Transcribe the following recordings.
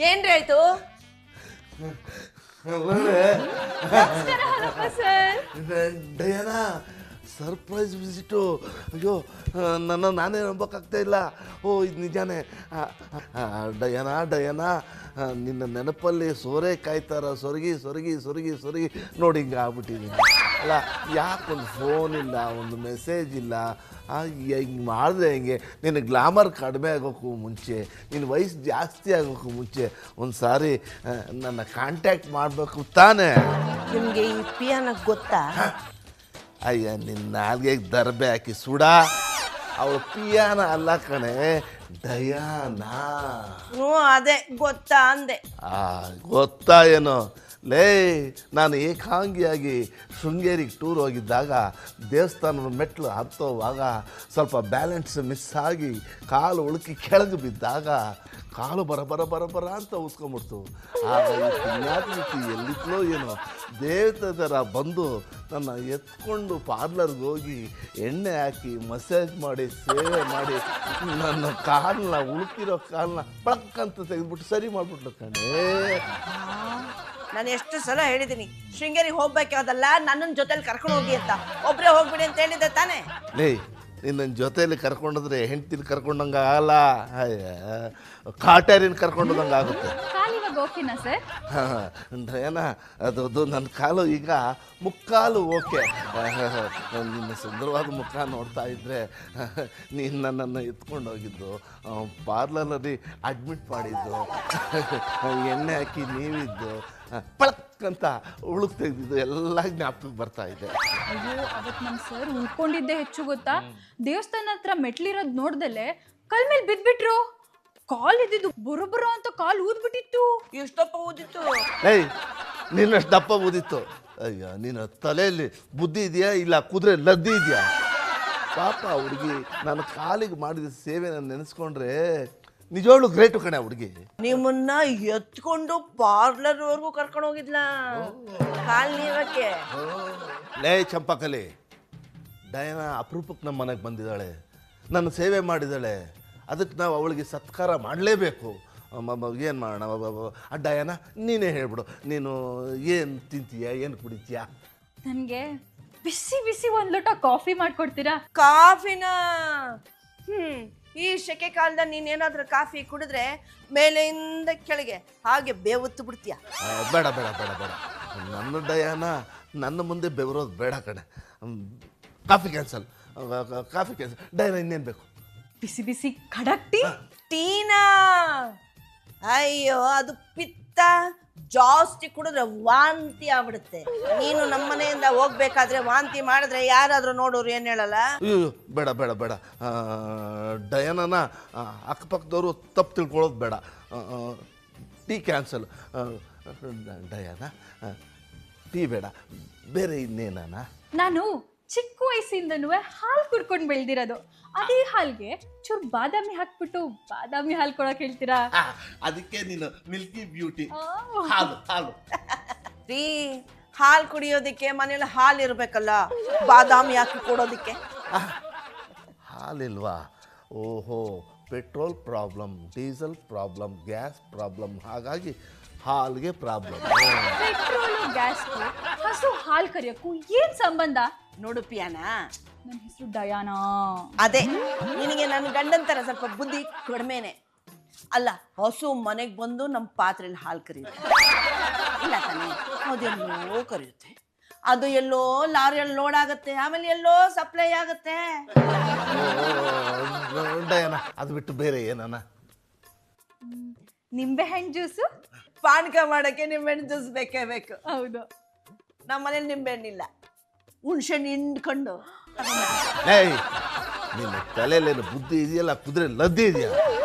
ಏನ್ರಿ ಆಯ್ತು? Diana surprise visit. ಅಯ್ಯೋ ನಾನೇ ನಂಬೋಕ್ಕಾಗ್ತಾ ಇಲ್ಲ. ಓ ಇದು ನಿಜಾನೇ. ಡಯಾನಾ ನಿನ್ನ ನೆನಪಲ್ಲಿ ಸೋರೆ ಕಾಯ್ತಾರ ಸೊರಗಿ ಸೊರಗಿ ಸೊರಗಿ ಸೊರಗಿ ನೋಡಿ ಹಿಂಗೆ ಆಗ್ಬಿಟ್ಟಿದ್ದೀನಿ. ಅಲ್ಲ ಯಾಕೊಂದು ಫೋನ್ ಇಲ್ಲ, ಒಂದು ಮೆಸೇಜ್ ಇಲ್ಲ. ಹಿಂಗೆ ಮಾಡಿದ್ರೆ ಹೆಂಗೆ? ನಿನ್ನ ಗ್ಲಾಮರ್ ಕಡಿಮೆ ಆಗೋಕ್ಕೂ ಮುಂಚೆ, ನಿನ್ನ ವಯಸ್ಸು ಜಾಸ್ತಿ ಆಗೋಕ್ಕೂ ಮುಂಚೆ ಒಂದು ಸಾರಿ ನನ್ನ ಕಾಂಟ್ಯಾಕ್ಟ್ ಮಾಡಬೇಕು ತಾನೇ? ನಿಮಗೆ ಈ ಪಿಯಾನ ಗೊತ್ತಾ? ಅಯ್ಯ ನಿನ್ನ ನಾಲ್ಗೆಗೆ ದರ್ಬೆ ಹಾಕಿ ಸುಡ. ಅವಳು ಪಿಯಾನ ಅಲ್ಲ ಕಣೆ, ಡಯಾನಾ. ಹ್ಞೂ ಅದೇ ಗೊತ್ತಾ ಅಂದೆ. ಗೊತ್ತಾ ಏನೋ? ಲೇ ನಾನು ಏಕಾಂಗಿಯಾಗಿ ಶೃಂಗೇರಿಗೆ ಟೂರ್ ಹೋಗಿದ್ದಾಗ ದೇವಸ್ಥಾನದ ಮೆಟ್ಲು ಹತ್ತೋವಾಗ ಸ್ವಲ್ಪ ಬ್ಯಾಲೆನ್ಸ್ ಮಿಸ್ ಆಗಿ ಕಾಲು ಉಳುಕಿ ಕೆಳಗೆ ಬಿದ್ದಾಗ ಕಾಲು ಬರ ಅಂತ ಉಸ್ಕೊಂಬಿಡ್ತು. ಆಗ ಈ ಪುಣ್ಯಾತ್ಮತಿ ಎಲ್ಲಿದ್ಲೋ ಏನೋ ದೇವತೆ ಥರ ಬಂದು ನನ್ನ ಎತ್ಕೊಂಡು ಪಾರ್ಲರ್ಗೆ ಹೋಗಿ ಎಣ್ಣೆ ಹಾಕಿ ಮಸಾಜ್ ಮಾಡಿ ಸೇವೆ ಮಾಡಿ ನನ್ನ ಕಾಲನ್ನ ಉಳುಕಿರೋ ಕಾಲನ್ನ ಪಳಕ್ಕಂತ ತೆಗೆದ್ಬಿಟ್ಟು ಸರಿ ಮಾಡಿಬಿಟ್ಲು ಕಣೇ. ನಾನು ಎಷ್ಟು ಸಲ ಹೇಳಿದ್ದೀನಿ ಶೃಂಗೇರಿಗೆ ಹೋಗ್ಬೇಕಾದಲ್ಲ, ನನ್ನನ್ನು ಜೊತೆಲಿ ಕರ್ಕೊಂಡು ಹೋಗಿ ಅಂತ. ಒಬ್ಬರೇ ಹೋಗ್ಬಿಡಿ ಅಂತ ಹೇಳಿದ್ದೆ ತಾನೇ? ಲೇ ನಿನ್ನ ಜೊತೆಯಲ್ಲಿ ಕರ್ಕೊಂಡೋದ್ರೆ ಹೆಂಡ್ತಿನ ಕರ್ಕೊಂಡಂಗೆ ಆಗಲ್ಲ, ಕಾಟೇರಿನ ಕರ್ಕೊಂಡೋದಂಗೆ ಆಗುತ್ತೆ. ಡಯಾನಾ ಅದು ನನ್ನ ಕಾಲು ಈಗ ಮುಕ್ಕಾಲು ಓಕೆ. ನಿನ್ನ ಸುಂದರವಾದ ಮುಖ ನೋಡ್ತಾ ಇದ್ದರೆ ನೀನು ನನ್ನನ್ನು ಎತ್ಕೊಂಡು ಹೋಗಿದ್ದು, ಪಾರ್ಲರಲ್ಲಿ ಅಡ್ಮಿಟ್ ಮಾಡಿದ್ದು, ಎಣ್ಣೆ ಹಾಕಿ ನೀವಿದ್ದು, ಪಳಕ್ ಅಂತ ಉಳುಕ್ ತೆಗೆದಿದ್ದು ಎಲ್ಲ ಜ್ಞಾಪಕಕ್ಕೆ ಬರ್ತಾ ಇದೆ. ಅಯ್ಯೋ ಅವತ್ತು ನಮ್ಮ ಸರ್ ಉಳ್ಕೊಂಡಿದ್ದೆ ಹೆಚ್ಚು ಗೊತ್ತಾ. ದೇವಸ್ಥಾನ ಹತ್ರ ಮೆಟ್ಲಿರೋದು ನೋಡ್ದಲೆ ಕಲ್ ಮೇಲೆ ಬಿದ್ಬಿಟ್ರು. ಕಾಲ್ ಇದ್ದಿದ್ದು ಬೊರಬೊರ ಅಂತ ಕಾಲ್ ಊದ್ಬಿಟ್ಟಿತ್ತು. ಎಷ್ಟಪ್ಪ ಊದಿತ್ತು? ಏಯ್ ನಿನ್ನಷ್ಟು ದಪ್ಪ ಊದಿತ್ತು. ಅಯ್ಯೋ ನಿನ್ನ ತಲೆಯಲ್ಲಿ ಬುದ್ಧಿ ಇದೆಯಾ ಇಲ್ಲ ಕುದುರೆ ಲದ್ದಿ ಇದೆಯಾ? ಪಾಪ ಹುಡುಗಿ ನನ್ನ ಕಾಲಿಗೆ ಮಾಡಿದ ಸೇವೆನ ನೆನೆಸ್ಕೊಂಡ್ರೆ ನಿಜವಾಗ್ಲೂ ಗ್ರೇಟು ಕಣೆ ಹುಡುಗಿ. ನಿಮ್ಮನ್ನ ಎತ್ಕೊಂಡು ಪಾರ್ಲರ್ವರೆಗೂ ಕರ್ಕೊಂಡು ಹೋಗಿದ್ಲ ಕಾಲ್ ನೀವಕ್ಕೆ. ಲೇ ಚಂಪಕಲಿ, ಡಯಾನಾ ಅಪರೂಪಕ್ಕೆ ನಮ್ಮ ಮನೆಗೆ ಬಂದಿದ್ದಾಳೆ, ನನ್ನ ಸೇವೆ ಮಾಡಿದ್ದಾಳೆ. ಅದಕ್ಕೆ ನಾವು ಅವಳಿಗೆ ಸತ್ಕಾರ ಮಾಡಲೇಬೇಕು. ಏನು ಮಾಡೋಣ? ಡಯಾನಾ ನೀನೇ ಹೇಳ್ಬಿಡು, ನೀನು ಏನು ತಿಂತೀಯ, ಏನು ಕುಡಿತೀಯಾ? ನನಗೆ ಬಿಸಿ ಬಿಸಿ ಒಂದು ಲೋಟ ಕಾಫಿ ಮಾಡ್ಕೊಡ್ತೀರಾ? ಕಾಫಿನ? ಈ ಸೆಕೆ ಕಾಲದಲ್ಲಿ ನೀನೇನಾದ್ರೂ ಕಾಫಿ ಕುಡಿದ್ರೆ ಮೇಲೆಯಿಂದ ಕೆಳಗೆ ಹಾಗೆ ಬೇವತ್ತು ಬಿಡ್ತೀಯ. ಬೇಡ ಬೇಡ ಬೇಡ ಬೇಡ, ನನ್ನ ಡಯಾನಾ ನನ್ನ ಮುಂದೆ ಬೆವರೋದು ಬೇಡ ಕಣೆ. Coffee cancel. ಡಯಾನಾ ಇನ್ನೇನು ಬೇಕು? ಬಿಸಿ ಬಿಸಿ ಖಡಕ್ ಟೀ. ಟೀನಾ? ಅಯ್ಯೋ ಅದು ಪಿತ್ತ ಜಾಸ್ತಿ ಕುಡಿದ್ರೆ ವಾಂತಿ ಆಗ್ಬಿಡುತ್ತೆ. ನೀನು ನಮ್ಮನೆಯಿಂದ ಹೋಗ್ಬೇಕಾದ್ರೆ ವಾಂತಿ ಮಾಡಿದ್ರೆ ಯಾರಾದ್ರೂ ನೋಡೋರು ಏನು ಹೇಳಲ್ಲ? ಅಯ್ಯೋ ಬೇಡ ಬೇಡ ಬೇಡ, ಡಯಾನಾನ ಅಕ್ಕಪಕ್ಕದವರು ತಪ್ಪು ತಿಳ್ಕೊಳ್ಳೋದು ಬೇಡ. Tea cancel. ಡಯಾನಾ ಟೀ ಬೇಡ, ಬೇರೆ ಇನ್ನೇನಾನ? ನಾನು ಚಿಕ್ಕ ವಯಸ್ಸಿಂದನೂ ಹಾಲು ಕುಡ್ಕೊಂಡು ಬೆಳೆದಿರೋದು. ಅದೇ ಹಾಲ್ಗೆ ಚೂರು ಬಾದಾಮಿ ಹಾಕ್ಬಿಟ್ಟು ಬಾದಾಮಿ ಹಾಲು ಕೊಡೋಕೆ ಹೇಳ್ತೀರಾ? ಅದಕ್ಕೆ ನೀನು ಮಿಲ್ಕಿ ಬ್ಯೂಟಿ. ಹಾಲು ಹಾಲು ರೀ, ಹಾಲು ಕುಡಿಯೋದಕ್ಕೆ ಮನೇಲಿ ಹಾಲು ಇರಬೇಕಲ್ಲ, ಬಾದಾಮಿ ಹಾಕಿ ಕೊಡೋದಕ್ಕೆ. ಹಾಲಿಲ್ವಾ? ಓಹೋ, petrol problem, diesel problem, gas problem, ಹಾಗಾಗಿ ಹಾಲ್ಗೆ ಪ್ರಾಬ್ಲಮ್. ಪೆಟ್ರೋಲು ಗ್ಯಾಸ್ಗೂ ಹಸು ಹಾಲು ಕರಿಯೋಕ್ಕೂ ಏನ್ ಸಂಬಂಧ? ನೋಡು ಪಿಯಾನ, ನನ್ನ ಹೆಸರು ಡಯಾನಾ. ಅದೇ ನಿನಗೆ ನನ್ನ ಗಂಡನ ಥರ ಸ್ವಲ್ಪ ಬುದ್ಧಿ ಕಡಿಮೆನೆ ಅಲ್ಲ. ಹಸು ಮನೆಗೆ ಬಂದು ನಮ್ಮ ಪಾತ್ರೆಯಲ್ಲಿ ಹಾಲು ಕರಿಯುತ್ತೆ ಇಲ್ಲ ತಾನೆ? ಅದೆಲ್ಲೋ ಕರಿಯುತ್ತೆ, ಅದು ಎಲ್ಲೋ ಲಾರಿಯಲ್ಲಿ ಲೋಡ್ ಆಗುತ್ತೆ, ಆಮೇಲೆ ಎಲ್ಲೋ ಸಪ್ಲೈ ಆಗುತ್ತೆ. ಡಯಾನಾ ಅದು ಬಿಟ್ಟು ಬೇರೆ ಏನನ? ನಿಂಬೆಹಣ್ಣು ಜ್ಯೂಸು. ಪಾನಕ ಮಾಡೋಕ್ಕೆ ನಿಂಬೆಹಣ್ಣು ಜ್ಯೂಸ್ ಬೇಕೇ ಬೇಕು. ಹೌದು, ನಮ್ಮ ಮನೇಲಿ ನಿಂಬೆಹಣ್ಣಿಲ್ಲ, ಹುಣ್ಸೆ ಹಿಂಡ್ಕೊಂಡು. ಏಯ್ ನಿನ್ನ ತಲೆಯಲ್ಲೇನು ಬುದ್ಧಿ ಇದೆಯಲ್ಲ, ಕುದುರೆ ಲದ್ದಿ ಇದೆಯಾ?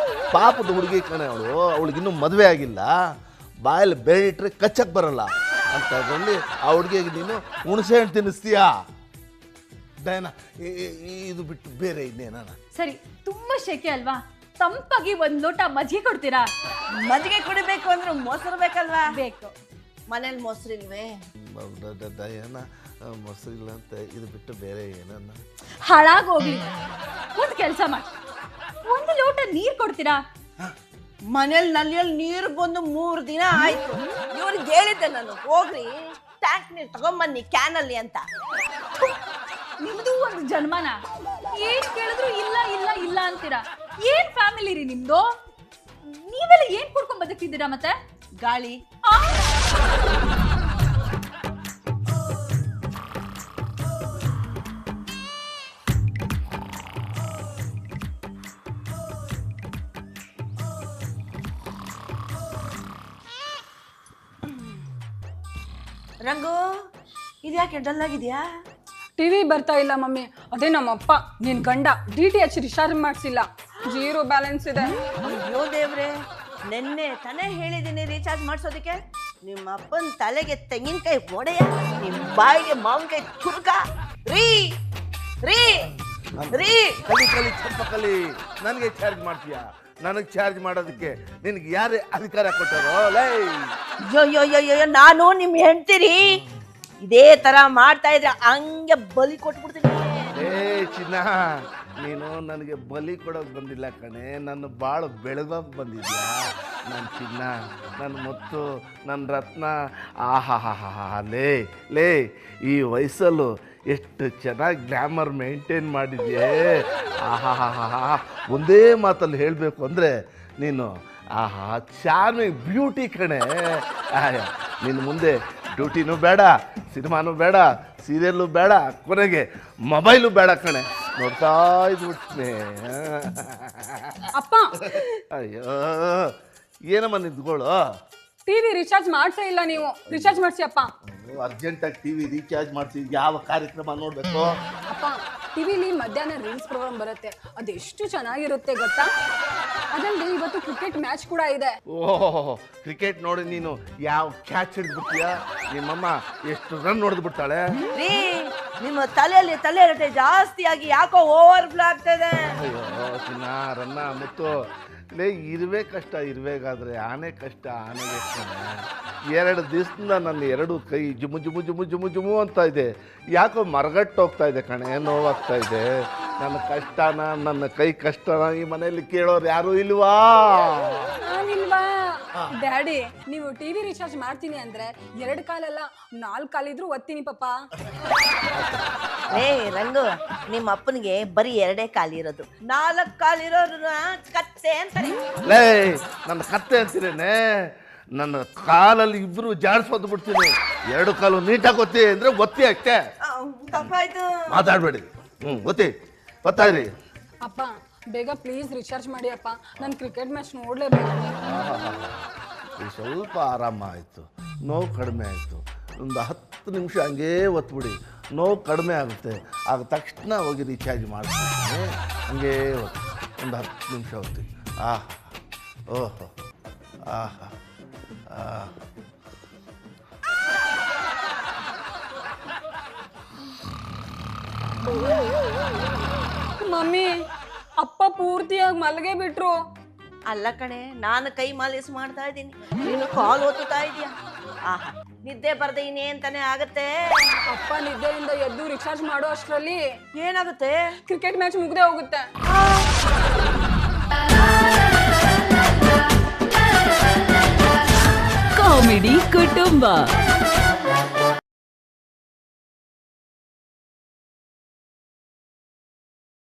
ಪಾಪದ ಹುಡುಗಿ ಕಣೆ ಅವಳು, ಅವಳಿಗಿನ್ನೂ ಮದುವೆ ಆಗಿಲ್ಲ, ಬಾಯಲ್ಲಿ ಬೇಯಿಟ್ರೆ ಕಚ್ಚಕ್ಕೆ ಬರಲ್ಲ ಅಂತದ್ರಲ್ಲಿ ಆ ಹುಡುಗಿಗೆ ನೀನು ಹುಣಸೆ ಹಣ್ಣು ತಿನ್ನಿಸ್ತೀಯಾ? ಡಯಾನಾ ಇದು ಬಿಟ್ಟು ಬೇರೆ ಇನ್ನೇನ? ಸರಿ, ತುಂಬಾ ಶೆಕೆ ಅಲ್ವಾ, ತಂಪಾಗಿ ಒಂದ್ ಲೋಟ ಮಜ್ಜಿಗೆ ಕೊಡ್ತೀರಾ? ಮಜ್ಜಿಗೆ ಕುಡಿಬೇಕು ಅಂದ್ರೆ ಮೊಸರು ಬೇಕಲ್ವಾ? ಬೇಕು. ಮನೇಲಿ ಮೊಸರಿಲ್ವೇ? ಡಯಾನಾ ಮೊಸರಿಲ್ಲ ಅಂತ ಇದು ಬಿಟ್ಟು ಬೇರೆ ಏನನ್ನ? ಹಾಳಾಗೋಗ್ಲಿ, ಒಂದ್ ಕೆಲಸ ಮಾಡಿ, ಒಂದು ಲೋಟ ನೀರ್ ಕೊಡ್ತೀರಾ? ಮನೇಲಿ ನಲ್ಲಿಯಲ್ಲಿ ನೀರು ಬಂದು 3 ದಿನ ಆಯ್ತು. ಇವ್ರಿಗೆ ಹೇಳಿದ್ದೆ ನಾನು, ಹೋಗ್ರಿ ಟ್ಯಾಂಕ್ ನೀರು ತಗೊಂಬನ್ನಿ ಕ್ಯಾನಲ್ಲಿ ಅಂತ. ನಿಮ್ದು ಒಂದು ಜನ್ಮನ, ಏನ್ ಕೇಳಿದ್ರು ಇಲ್ಲ ಇಲ್ಲ ಇಲ್ಲ ಅಂತೀರಾ. ಏನ್ ಫ್ಯಾಮಿಲಿ ರೀ ನಿಮ್ದು? ನೀವೆಲ್ಲ ಏನ್ ಕುಡ್ಕೊಂಡ್ ಬದುಕ್ತಿದ್ದೀರಾ ಮತ್ತೆ? ಗಾಳಿ. ರಂಗು, ಇದ್ಯಾಕೆ ಡಲ್ ಆಗಿದ್ಯಾ? ಟಿವಿ ಬರ್ತಾ ಇಲ್ಲ ಮಮ್ಮಿ. ಅದೇ ನಮ್ಮಪ್ಪ ನಿನ್ ಗಂಡ DTH ರಿಚಾರ್ಜ್ ಮಾಡಿಸಿಲ್ಲ, 0 ಬ್ಯಾಲೆನ್ಸ್ ಇದೆ. ಅಯ್ಯೋ ದೇವ್ರೆ, ನೆನ್ನೆ ತಾನೇ ಹೇಳಿದ್ದೀನಿ ರೀಚಾರ್ಜ್ ಮಾಡಿಸೋದಕ್ಕೆ. ನಿಮ್ಮ ಅಪ್ಪನ ತಲೆಗೆ ತೆಂಗಿನಕಾಯಿ ಒಡೆಯ, ನಿಮ್ಮ ಬಾಯಿಗೆ ಮಾವಿನಕಾಯಿ ಚುರುಕ. ರೀ ರೀ ರೀ ಕಲಿ ಕಲಿ ಚಂಪ ಕಲಿ, ನನಗೆ ಚಾರ್ಜ್ ಮಾಡ್ತೀಯಾ? ನನಗೆ ಚಾರ್ಜ್ ಮಾಡೋದಕ್ಕೆ ನಿನಗೆ ಯಾರೇ ಅಧಿಕಾರ ಕೊಟ್ಟಾರೋ? ಲೈ ಅಯ್ಯೋ, ನಾನು ನಿಮ್ ಹೆಂಡ್ತೀರಿ ಇದೇ ತರ ಮಾಡ್ತಾ ಇದ್ರೆ ಹಂಗೆ ಬಲಿ ಕೊಟ್ಬಿಡ್ತೀನಿ. ಏ ಚಿನ್ನ, ನೀನು ನನಗೆ ಬಲಿ ಕೊಡೋಕೆ ಬಂದಿಲ್ಲ ಕಣೆ, ನನ್ನ ಭಾಳ ಬೆಳಗೋಕೆ ಬಂದಿದ್ಯಾ. ನನ್ನ ಚಿನ್ನ, ನನ್ನ ಮುತ್ತು, ನನ್ನ ರತ್ನ. ಆಹಾ ಲೇ ಲೇ, ಈ ವಯಸ್ಸಲ್ಲೂ ಎಷ್ಟು ಚೆನ್ನಾಗಿ ಗ್ಲಾಮರ್ ಮೇಂಟೈನ್ ಮಾಡಿದ್ಯೆ. ಆಹಾ, ಒಂದೇ ಮಾತಲ್ಲಿ ಹೇಳಬೇಕು ಅಂದರೆ ನೀನು ಚಾರ್ಮಿಂಗ್ ಬ್ಯೂಟಿ ಕಣೆ. ನಿನ್ನ ಮುಂದೆ ಡ್ಯೂಟಿನೂ ಬೇಡ, ಸಿನಿಮಾನೂ ಬೇಡ, ಸೀರಿಯಲ್ಲು ಬೇಡ, ಕೊನೆಗೆ ಮೊಬೈಲು ಬೇಡ ಕಣೆ. ನೋಡ್ತಾ ಇದ್ಬಿಡ್ತೀನಿ. ಅಪ್ಪ ಅಯ್ಯೋ, ಏನಮ್ಮ ನಿಂತ್ಕೊಳ್ಳು. ಟಿವಿ ರಿಚಾರ್ಜ್ ಮಾಡ್ಸೇ ಇಲ್ಲ ನೀವು. ರಿಚಾರ್ಜ್ ಮಾಡಿಸಿ ಅಪ್ಪ. ಅರ್ಜೆಂಟಾಗಿ ಟಿವಿ ರೀಚಾರ್ಜ್ ಮಾಡ್ತೀವಿ. ಯಾವ ಕಾರ್ಯಕ್ರಮ ನೋಡಬೇಕು? ಅಪ್ಪ, ಟಿವಿಲಿ ಮಧ್ಯಾಹ್ನ ರೀಲ್ಸ್ ಪ್ರೋಗ್ರಾಮ್ ಬರುತ್ತೆ, ಅದೆಷ್ಟು ಚೆನ್ನಾಗಿರುತ್ತೆ ಗೊತ್ತಾ. ಅದಲ್ಲದೆ ಇವತ್ತು ಕ್ರಿಕೆಟ್ ಮ್ಯಾಚ್ ಕೂಡ ಇದೆ. ಓಹೋ, ಕ್ರಿಕೆಟ್ ನೋಡಿ ನೀನು ಯಾವ ಕ್ಯಾಚ್ ಹಿಡಿದ್ಬಿಡ್ತೀಯ? ನಿಮ್ಮಮ್ಮ ಎಷ್ಟು ರನ್ ಹೊಡೆದು ಬಿಡ್ತಾಳೆ. ರೀ, ನಿಮ್ಮ ತಲೆಯಲ್ಲಿ ತಲೆ ಜಾಸ್ತಿ ಆಗಿ ಯಾಕೋ ಓವರ್ ಫ್ಲೋ ಆಗ್ತದೆ. ಅಯ್ಯೋ ಚಿನ್ನ, ರನ್ನ, ಮುತ್ತು, ಲೇ ಇರುವೆ ಕಷ್ಟ ಇರುವೆಗಾದ್ರೆ ಆನೆ ಕಷ್ಟ ಆನೆಗೆ ಕಷ್ಟ. 2 ದಿವಸದಿಂದ ನನ್ನ 2 ಕೈ ಜುಮು ಜುಮು ಜುಮು ಜುಮು ಜುಮು ಅಂತ ಇದೆ. ಯಾಕೋ ಮರಗಟ್ಟು ಹೋಗ್ತಾ ಇದೆ ಕಣೆ, ನೋವಾಗ್ತಾ ಇದೆ. ನನ್ನ ಕಷ್ಟನ, ನನ್ನ ಕೈ ಕಷ್ಟನ ಈ ಮನೆಯಲ್ಲಿ ಕೇಳೋರು ಯಾರು ಇಲ್ವಾ? ನಾನಿಲ್ವಾ? ಡ್ಯಾಡಿ, ನೀವು ಟಿವಿ ರಿಚಾರ್ಜ್ ಮಾಡ್ತೀನಿ ಅಂದ್ರೆ 2 ಕಾಲಲ್ಲ 4 ಕಾಲಿದ್ರು ಒತ್ತೀನಿ ಪಾಪ. ಏ ರಂಗು, ನಿಮ್ಮ ಅಪ್ಪನಿಗೆ ಬರೀ 2 ಕಾಲಿರೋದು, 4 ಕಾಲಿರೋರು ಕತ್ತೆ ಅಂತಾರೆ. ಲೇ, ನನ್ನ ಕತ್ತೆ ಅಂತೀರೇನೆ? ನನ್ನ ಕಾಲಲ್ಲಿ ಇಬ್ರು ಜಾಡ್ಸೋದು ಬಿಡ್ತೀನಿ. 2 ಕಾಲು ನೀಟಾಗಿ ಒತ್ತಿ ಅಂದ್ರೆ ಒತ್ತಿ ಅಷ್ಟೇ. ತಪ್ಪಾಯ್ತು, ಮಾತಾಡ್ಬೇಡಿ. ಒತ್ತಿ, ಗೊತ್ತಾಯ್ರಿ. ಅಪ್ಪ ಬೇಗ ಪ್ಲೀಸ್ ರಿಚಾರ್ಜ್ ಮಾಡಿ ಅಪ್ಪ, ನಾನು ಕ್ರಿಕೆಟ್ ಮ್ಯಾಚ್ ನೋಡಲೇಬೇಕು. ಈಗ ಸ್ವಲ್ಪ ಆರಾಮ ಆಯಿತು, ನೋವು ಕಡಿಮೆ ಆಯಿತು. ಒಂದು 10 ನಿಮಿಷ ಹಂಗೇ ಒತ್ಬಿಡಿ, ನೋವು ಕಡಿಮೆ ಆಗುತ್ತೆ. ಆಗ ತಕ್ಷಣ ಹೋಗಿ ರೀಚಾರ್ಜ್ ಮಾಡ್ತೀನಿ. ಹಂಗೇ ಒತ್ತು, ಒಂದು 10 ನಿಮಿಷ ಒತ್ತಿ. ಓಹೋ, ಮಮ್ಮಿ, ಅಪ್ಪ ಪೂರ್ತಿಯಾಗಿ ಮಲಗೇ ಬಿಟ್ರು. ಅಲ್ಲ ಕಣೆ, ನಾನು ಕೈ ಮಾಲಿಸ್ ಮಾಡ್ತಾ ಇದ್ದೀನಿ, ನೀನು ಕಾಲ್ ಓದುತ್ತಾ ಇದೀಯ. ಆಹಾ, ನಿದ್ದೆ ಬರ್ದೆ ಇನ್ನೇನ್ ತಾನೇ ಆಗತ್ತೆ. ಅಪ್ಪ ನಿದ್ದೆಯಿಂದ ಎದ್ದು ರಿಚಾರ್ಜ್ ಮಾಡೋ ಅಷ್ಟರಲ್ಲಿ ಏನಾಗುತ್ತೆ? ಕ್ರಿಕೆಟ್ ಮ್ಯಾಚ್ ಮುಗ್ದೇ ಹೋಗುತ್ತೆ. ಕಾಮಿಡಿ ಕುಟುಂಬ.